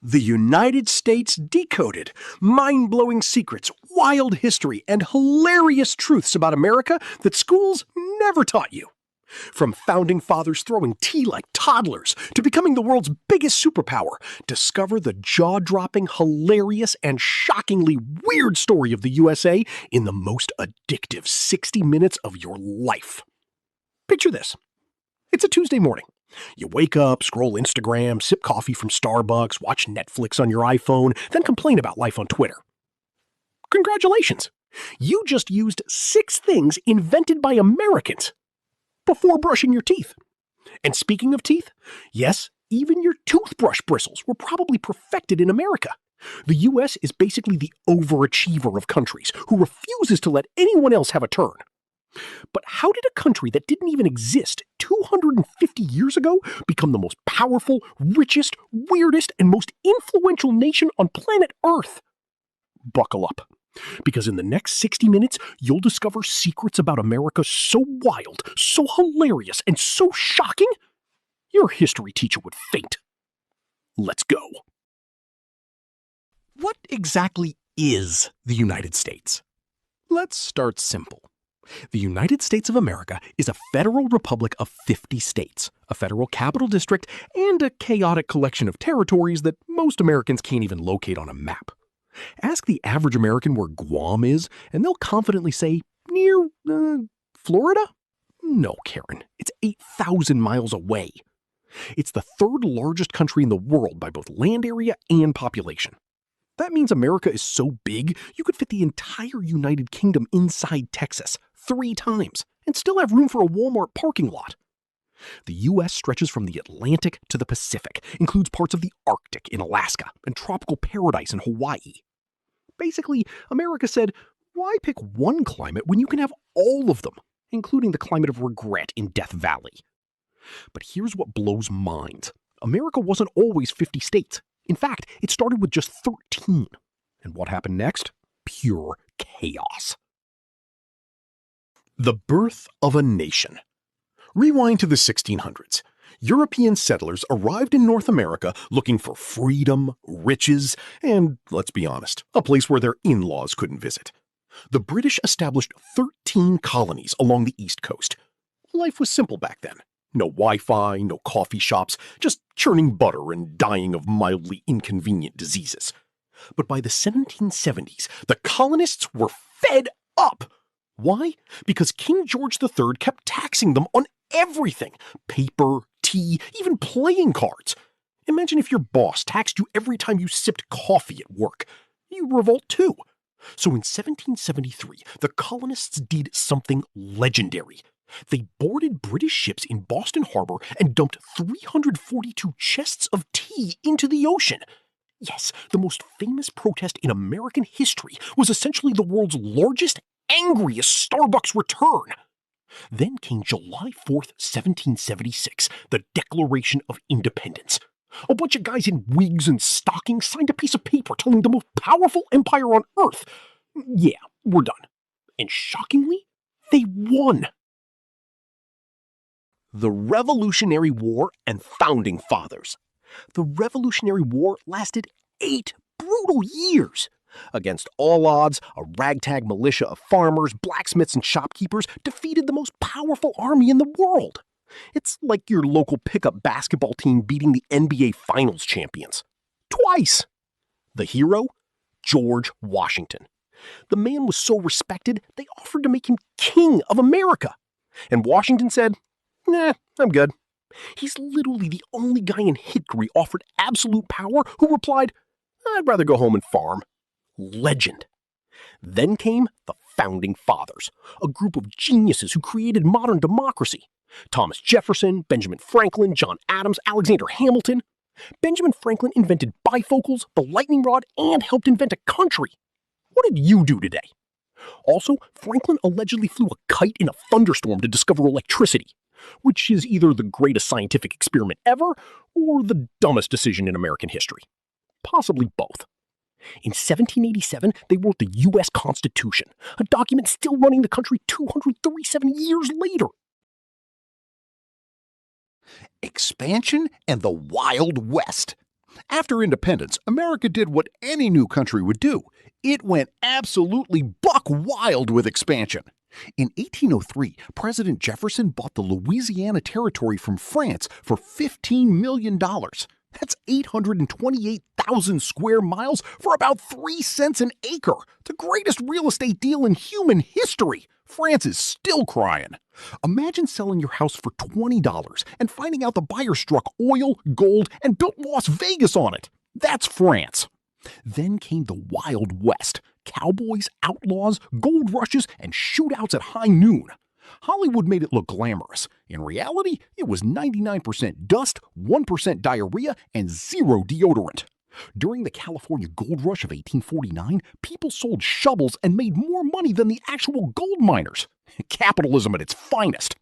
The United States Decoded. Mind-blowing secrets, wild history, and hilarious truths about America that schools never taught you. From founding fathers throwing tea like toddlers to becoming the world's biggest superpower, discover the jaw-dropping, hilarious, and shockingly weird story of the USA in the most addictive 60 minutes of your life. Picture this. It's a Tuesday morning. You wake up, scroll Instagram, sip coffee from Starbucks, watch Netflix on your iPhone, then complain about life on Twitter. Congratulations! You just used 6 things invented by Americans before brushing your teeth. And speaking of teeth, yes, even your toothbrush bristles were probably perfected in America. The US is basically the overachiever of countries who refuses to let anyone else have a turn. But how did a country that didn't even exist 250 years ago become the most powerful, richest, weirdest, and most influential nation on planet Earth? Buckle up, because in the next 60 minutes, you'll discover secrets about America so wild, so hilarious, and so shocking, your history teacher would faint. Let's go. What exactly is the United States? Let's start simple. The United States of America is a federal republic of 50 states, a federal capital district, and a chaotic collection of territories that most Americans can't even locate on a map. Ask the average American where Guam is, and they'll confidently say, near, Florida? No, Karen, it's 8,000 miles away. It's the 3rd largest country in the world by both land area and population. That means America is so big, you could fit the entire United Kingdom inside Texas 3 times and still have room for a Walmart parking lot. The U.S. stretches from the Atlantic to the Pacific, includes parts of the Arctic in Alaska and tropical paradise in Hawaii. Basically, America said, why pick one climate when you can have all of them, including the climate of regret in Death Valley? But here's what blows minds. America wasn't always 50 states. In fact, it started with just 13. And what happened next? Pure chaos. The birth of a nation. Rewind to the 1600s. European settlers arrived in North America looking for freedom, riches, and, let's be honest, a place where their in-laws couldn't visit. The British established 13 colonies along the East Coast. Life was simple back then. No Wi-Fi, no coffee shops, just churning butter and dying of mildly inconvenient diseases. But by the 1770s, the colonists were fed up. Why? Because King George III kept taxing them on everything. Paper, tea, even playing cards. Imagine if your boss taxed you every time you sipped coffee at work. You'd revolt too. So in 1773, the colonists did something legendary. They boarded British ships in Boston Harbor and dumped 342 chests of tea into the ocean. Yes, the most famous protest in American history was essentially the world's largest, angriest Starbucks return. Then came July 4th, 1776, the Declaration of Independence. A bunch of guys in wigs and stockings signed a piece of paper telling the most powerful empire on Earth, yeah, we're done. And shockingly, they won. The Revolutionary War and Founding Fathers. The Revolutionary War lasted 8 brutal years. Against all odds, a ragtag militia of farmers, blacksmiths, and shopkeepers defeated the most powerful army in the world. It's like your local pickup basketball team beating the NBA Finals champions. Twice! The hero? George Washington. The man was so respected, they offered to make him king of America. And Washington said, nah, I'm good. He's literally the only guy in history offered absolute power who replied, I'd rather go home and farm. Legend. Then came the Founding Fathers, a group of geniuses who created modern democracy. Thomas Jefferson, Benjamin Franklin, John Adams, Alexander Hamilton. Benjamin Franklin invented bifocals, the lightning rod, and helped invent a country. What did you do today? Also, Franklin allegedly flew a kite in a thunderstorm to discover electricity, which is either the greatest scientific experiment ever or the dumbest decision in American history. Possibly both. In 1787, they wrote the U.S. Constitution, a document still running the country 237 years later. Expansion and the Wild West. After independence, America did what any new country would do. It went absolutely buck wild with expansion. In 1803, President Jefferson bought the Louisiana Territory from France for $15 million. That's 828,000 square miles for about 3 cents an acre. The greatest real estate deal in human history. France is still crying. Imagine selling your house for $20 and finding out the buyer struck oil, gold, and built Las Vegas on it. That's France. Then came the Wild West. Cowboys, outlaws, gold rushes, and shootouts at high noon. Hollywood made it look glamorous. In reality, it was 99% dust, 1% diarrhea, and 0 deodorant. During the California gold rush of 1849, people sold shovels and made more money than the actual gold miners. Capitalism at its finest.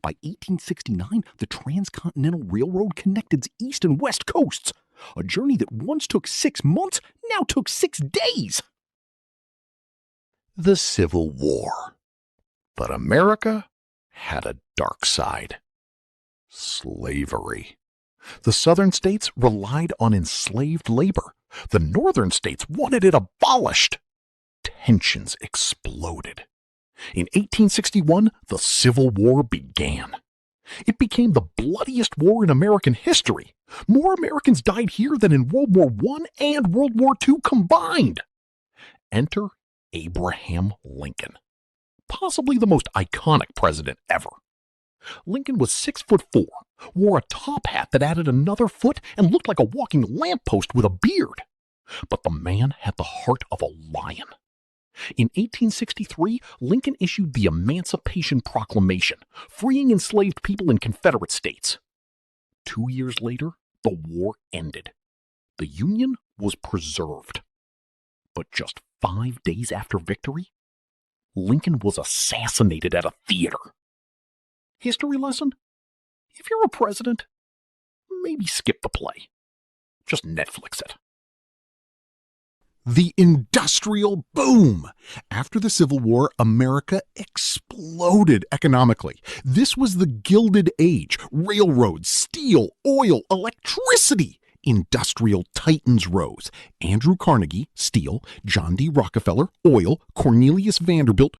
By 1869, the Transcontinental Railroad connected the East and West coasts. A journey that once took 6 months now took 6 days. The Civil War. But America had a dark side. Slavery. The southern states relied on enslaved labor. The northern states wanted it abolished. Tensions exploded. In 1861, the Civil War began. It became the bloodiest war in American history. More Americans died here than in World War I and World War II combined. Enter Abraham Lincoln. Possibly the most iconic president ever. Lincoln was 6'4", wore a top hat that added another foot, and looked like a walking lamppost with a beard. But the man had the heart of a lion. In 1863, Lincoln issued the Emancipation Proclamation, freeing enslaved people in Confederate states. 2 years later, the war ended. The Union was preserved. But just 5 days after victory, Lincoln was assassinated at a theater. History lesson? If you're a president, maybe skip the play. Just Netflix it. The Industrial Boom. After the Civil War, America exploded economically. This was the Gilded Age. Railroads, steel, oil, electricity. Industrial titans rose. Andrew Carnegie, steel. John D. Rockefeller, oil. Cornelius Vanderbilt,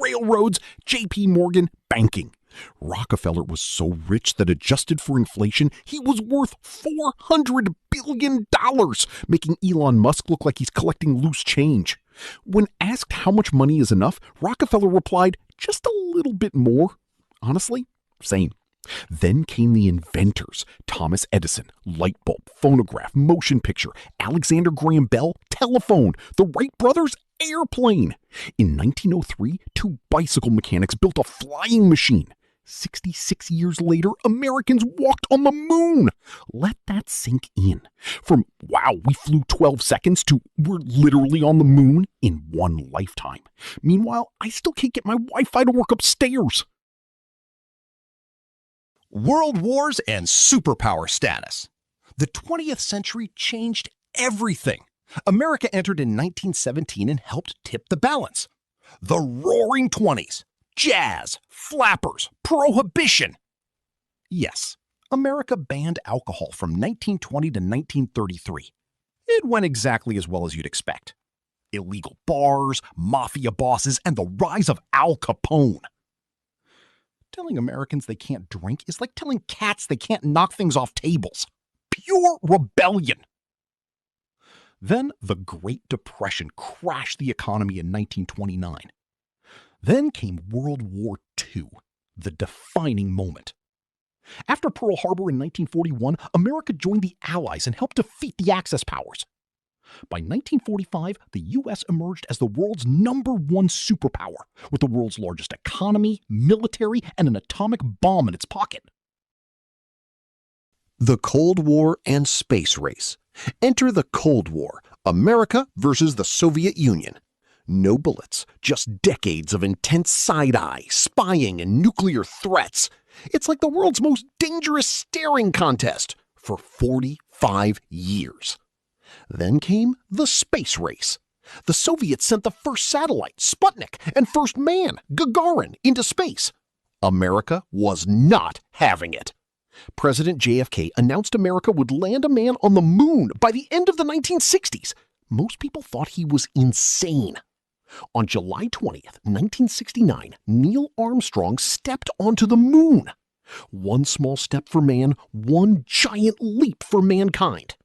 railroads. J.P. Morgan, banking. Rockefeller was so rich that adjusted for inflation, he was worth $400 billion, making Elon Musk look like he's collecting loose change. When asked how much money is enough, Rockefeller replied, just a little bit more. Honestly, same. Then came the inventors: Thomas Edison, light bulb, phonograph, motion picture, Alexander Graham Bell, telephone, the Wright brothers, airplane. In 1903, 2 bicycle mechanics built a flying machine. 66 years later, Americans walked on the moon. Let that sink in. From, wow, we flew 12 seconds to we're literally on the moon in one lifetime. Meanwhile, I still can't get my Wi-Fi to work upstairs. World wars and superpower status. The 20th century changed everything. America entered in 1917 and helped tip the balance. The Roaring Twenties. Jazz, flappers, prohibition. Yes, America banned alcohol from 1920 to 1933. It went exactly as well as you'd expect. Illegal bars, mafia bosses, and the rise of Al Capone. Telling Americans they can't drink is like telling cats they can't knock things off tables. Pure rebellion. Then the Great Depression crashed the economy in 1929. Then came World War II, the defining moment. After Pearl Harbor in 1941, America joined the Allies and helped defeat the Axis powers. By 1945, the U.S. emerged as the world's #1 superpower, with the world's largest economy, military, and an atomic bomb in its pocket. The Cold War and space race. Enter the Cold War, America versus the Soviet Union. No bullets, just decades of intense side-eye, spying, and nuclear threats. It's like the world's most dangerous staring contest for 45 years. Then came the space race. The Soviets sent the first satellite, Sputnik, and first man, Gagarin, into space. America was not having it. President JFK announced America would land a man on the moon by the end of the 1960s. Most people thought he was insane. On July 20th, 1969, Neil Armstrong stepped onto the moon. One small step for man, one giant leap for mankind.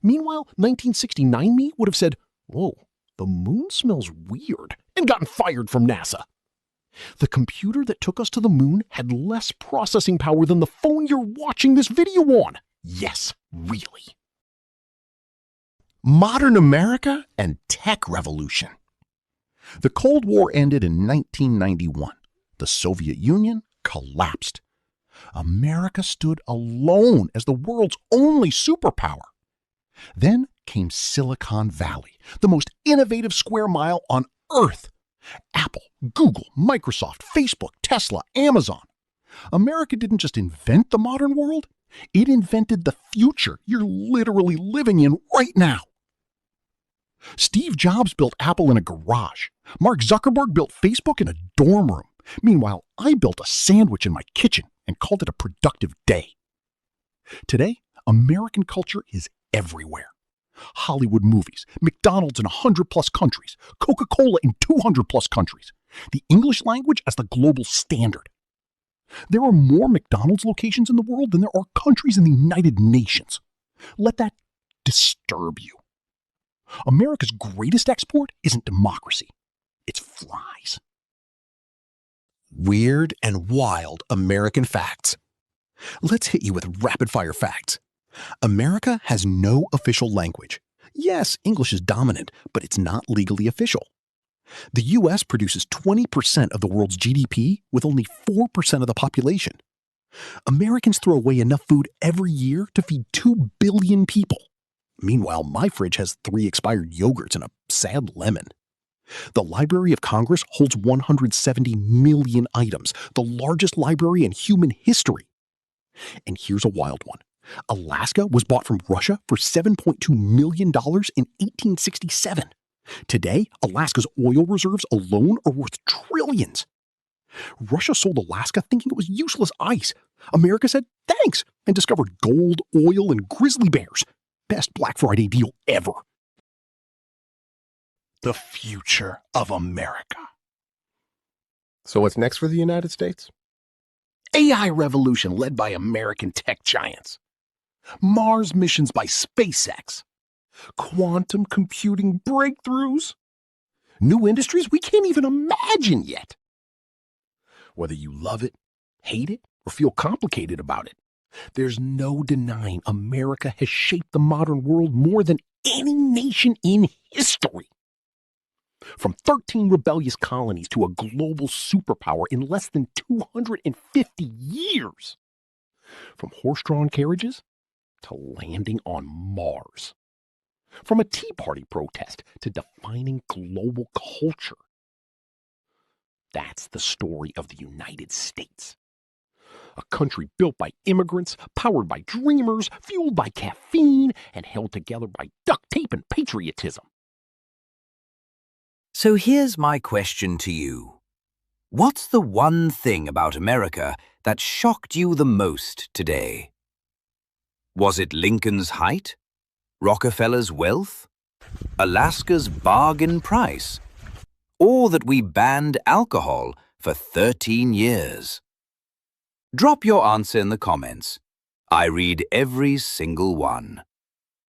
Meanwhile, 1969 me would have said, "Whoa, the moon smells weird," and gotten fired from NASA. The computer that took us to the moon had less processing power than the phone you're watching this video on. Yes, really. Modern America and tech revolution. The Cold War ended in 1991. The Soviet Union collapsed. America stood alone as the world's only superpower. Then came Silicon Valley, the most innovative square mile on Earth. Apple, Google, Microsoft, Facebook, Tesla, Amazon. America didn't just invent the modern world, it invented the future you're literally living in right now. Steve Jobs built Apple in a garage. Mark Zuckerberg built Facebook in a dorm room. Meanwhile, I built a sandwich in my kitchen and called it a productive day. Today, American culture is everywhere. Hollywood movies, McDonald's in 100+ countries, Coca-Cola in 200+ countries, the English language as the global standard. There are more McDonald's locations in the world than there are countries in the United Nations. Let that disturb you. America's greatest export isn't democracy, it's fries. Weird and wild American facts. Let's hit you with rapid-fire facts. America has no official language. Yes, English is dominant, but it's not legally official. The U.S. produces 20% of the world's GDP with only 4% of the population. Americans throw away enough food every year to feed 2 billion people. Meanwhile, my fridge has 3 expired yogurts and a sad lemon. The Library of Congress holds 170 million items, the largest library in human history. And here's a wild one. Alaska was bought from Russia for $7.2 million in 1867. Today, Alaska's oil reserves alone are worth trillions. Russia sold Alaska thinking it was useless ice. America said thanks and discovered gold, oil, and grizzly bears. Best Black Friday deal ever. The future of America. So what's next for the United States? AI revolution led by American tech giants. Mars missions by SpaceX. Quantum computing breakthroughs. New industries we can't even imagine yet. Whether you love it, hate it, or feel complicated about it, there's no denying America has shaped the modern world more than any nation in history. From 13 rebellious colonies to a global superpower in less than 250 years. From horse-drawn carriages to landing on Mars. From a Tea Party protest to defining global culture. That's the story of the United States. A country built by immigrants, powered by dreamers, fueled by caffeine, and held together by duct tape and patriotism. So here's my question to you. What's the one thing about America that shocked you the most today? Was it Lincoln's height? Rockefeller's wealth? Alaska's bargain price? Or that we banned alcohol for 13 years? Drop your answer in the comments. I read every single one.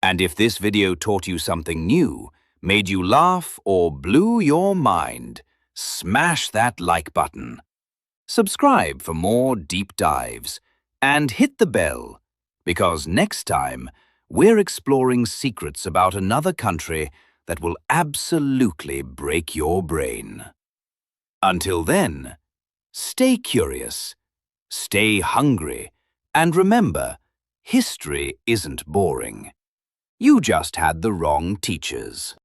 And if this video taught you something new, made you laugh, or blew your mind, smash that like button. Subscribe for more deep dives, and hit the bell, because next time we're exploring secrets about another country that will absolutely break your brain. Until then, stay curious, stay hungry, and remember, history isn't boring. You just had the wrong teachers.